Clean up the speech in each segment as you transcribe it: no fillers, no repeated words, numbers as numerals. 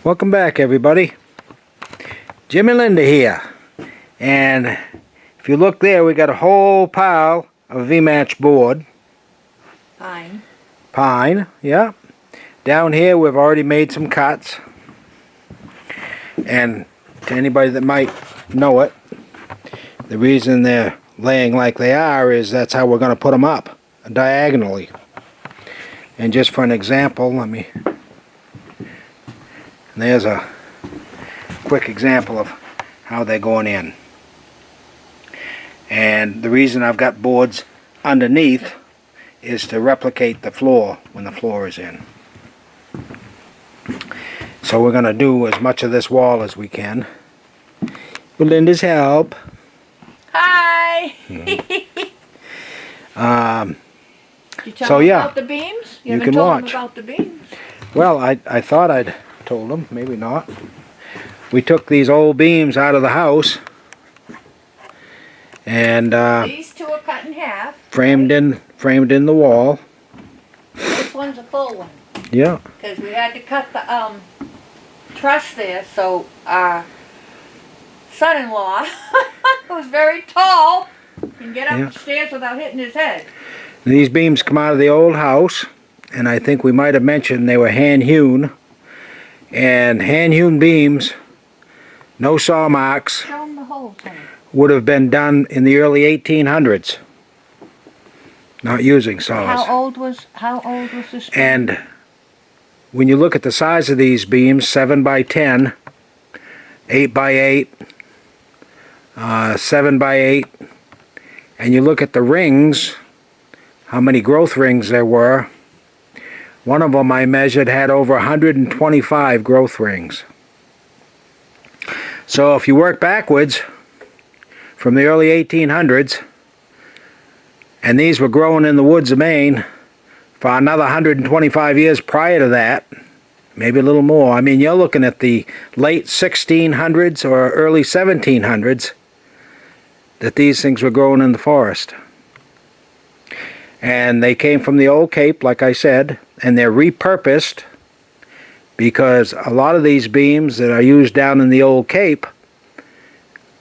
Welcome back, everybody. Jim and Linda here. And if you look there, we got a whole pile of V-match board. Pine, yeah. Down here, we've already made some cuts. And to anybody that might know it, the reason they're laying like they are is that's how we're going to put them up, diagonally. And just for an example, there's a quick example of how they're going in. And the reason I've got boards underneath is to replicate the floor when the floor is in. So we're going to do as much of this wall as we can. With Linda's help. Hi! Did you tell them about the beams? You can watch. Them about the beams? Well, I thought I'd told them, maybe not. We took these old beams out of the house and these two are cut in half. Framed in the wall. This one's a full one. Yeah. Because we had to cut the truss there, so our son-in-law, who was very tall, can get up the stairs without hitting his head. These beams come out of the old house, and I think we might have mentioned they were hand-hewn. And hand-hewn beams, no saw marks, Show them the holes, honey. would have been done in the early 1800s. Not using saws. How old was this beam? And when you look at the size of these beams, 7 by 10, 8 by 8, 7 by 8, and you look at the rings, how many growth rings there were. One of them I measured had over 125 growth rings. So if you work backwards from the early 1800s, and these were growing in the woods of Maine for another 125 years prior to that, maybe a little more. I mean, you're looking at the late 1600s or early 1700s that these things were growing in the forest. And they came from the old Cape, like I said, and they're repurposed because a lot of these beams that are used down in the old Cape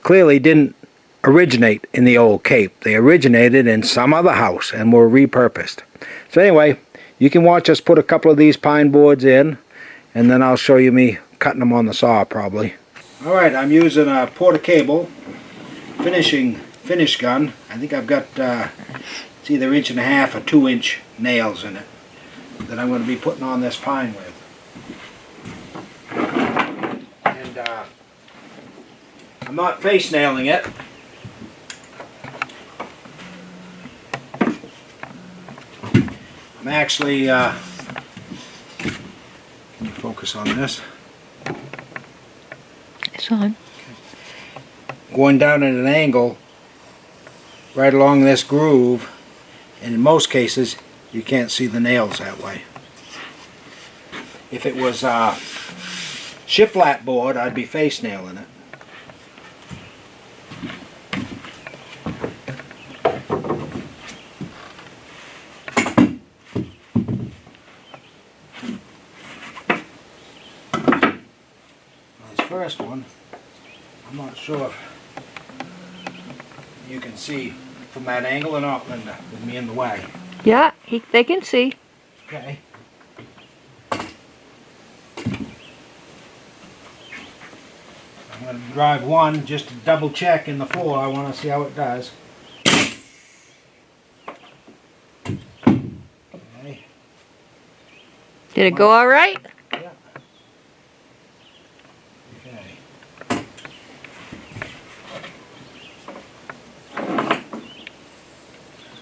clearly didn't originate in the old Cape. They originated in some other house and were repurposed. So anyway, you can watch us put a couple of these pine boards in, and then I'll show you me cutting them on the saw probably. Alright, I'm using a Porter Cable finish gun. I think I've got it's either 1.5 or 2-inch nails in it that I'm going to be putting on this pine with. And I'm not face nailing it. I'm actually, can you focus on this? It's on. Going down at an angle right along this groove, and in most cases you can't see the nails that way. If it was shiplap board, I'd be face nailing it. This first one, I'm not sure if you can see from that angle or not, Linda, with me in the way. Yeah, they can see. Okay. I'm going to drive one just to double check in the floor. I want to see how it does. Okay. Did it go all right? Yeah. Okay.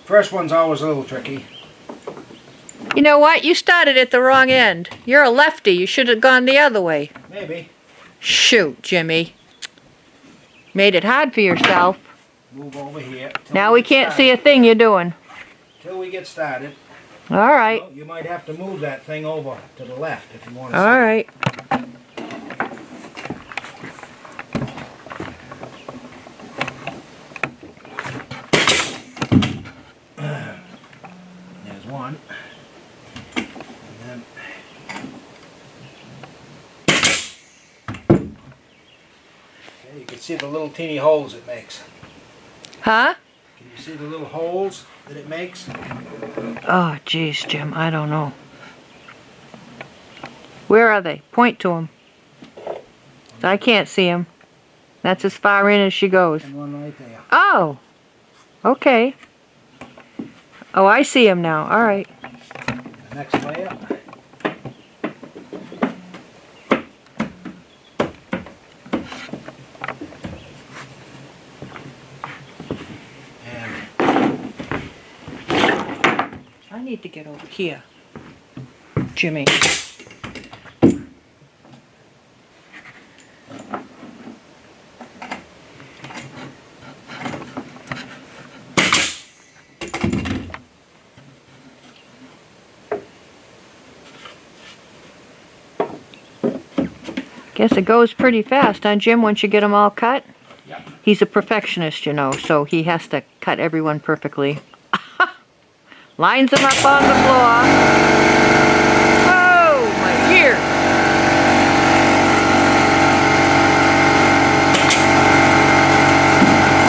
First one's always a little tricky. You know what? You started at the wrong end. You're a lefty. You should have gone the other way. Maybe. Shoot, Jimmy. Made it hard for yourself. Move over here. Now we can't see a thing you're doing. Till we get started. All right. Well, you might have to move that thing over to the left if you want to see. All right. There's one. And then You can see the little teeny holes it makes. Huh? Can you see the little holes that it makes? Oh, geez, Jim, I don't know. Where are they? Point to them. I can't see them. That's as far in as she goes. And one right there. Oh, okay. Oh, I see them now. All right. The next layer. I need to get over here, Jimmy. Guess it goes pretty fast, huh, Jim, once you get them all cut? Yep. He's a perfectionist, you know, so he has to cut everyone perfectly. Lines them up on the floor. Oh, my ear!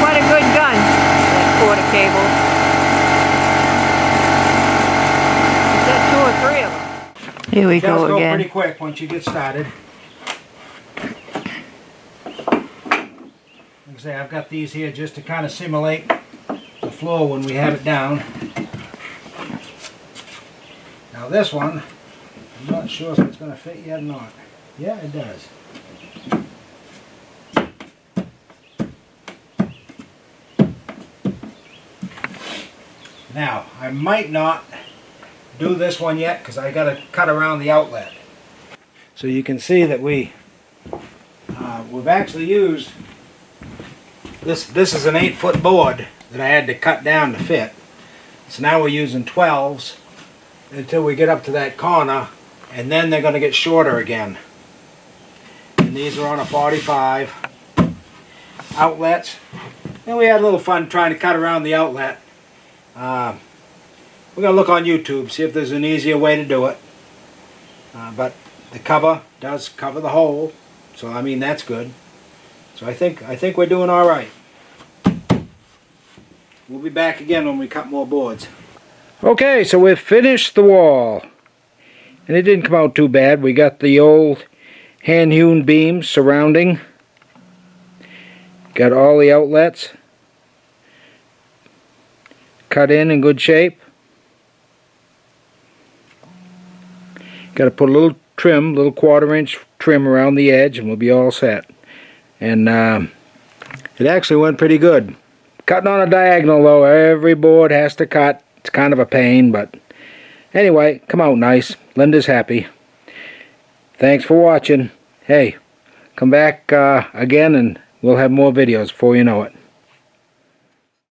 What a good gun, that quarter cable. Is that 2 or 3 of them? Here we Does go again. pretty quick once you get started. Like I say, I've got these here just to kind of simulate the floor when we have it down. Now this one, I'm not sure if it's going to fit yet or not. Yeah, it does. Now, I might not do this one yet because I got to cut around the outlet. So you can see that we've actually used this. This is an 8-foot board that I had to cut down to fit. So now we're using 12s until we get up to that corner, and then they're going to get shorter again. And these are on a 45 outlets. And we had a little fun trying to cut around the outlet. We're going to look on YouTube, see if there's an easier way to do it. But the cover does cover the hole, so I mean that's good. So I think we're doing all right. We'll be back again when we cut more boards. Okay, so we've finished the wall, and it didn't come out too bad. We got the old hand-hewn beams surrounding. Got all the outlets cut in good shape. Got to put a little trim, little 1/4 inch trim around the edge, and we'll be all set. And it actually went pretty good. Cutting on a diagonal though, every board has to cut. It's kind of a pain, but anyway, come out nice. Linda's happy. Thanks for watching. Hey, come back again and we'll have more videos before you know it.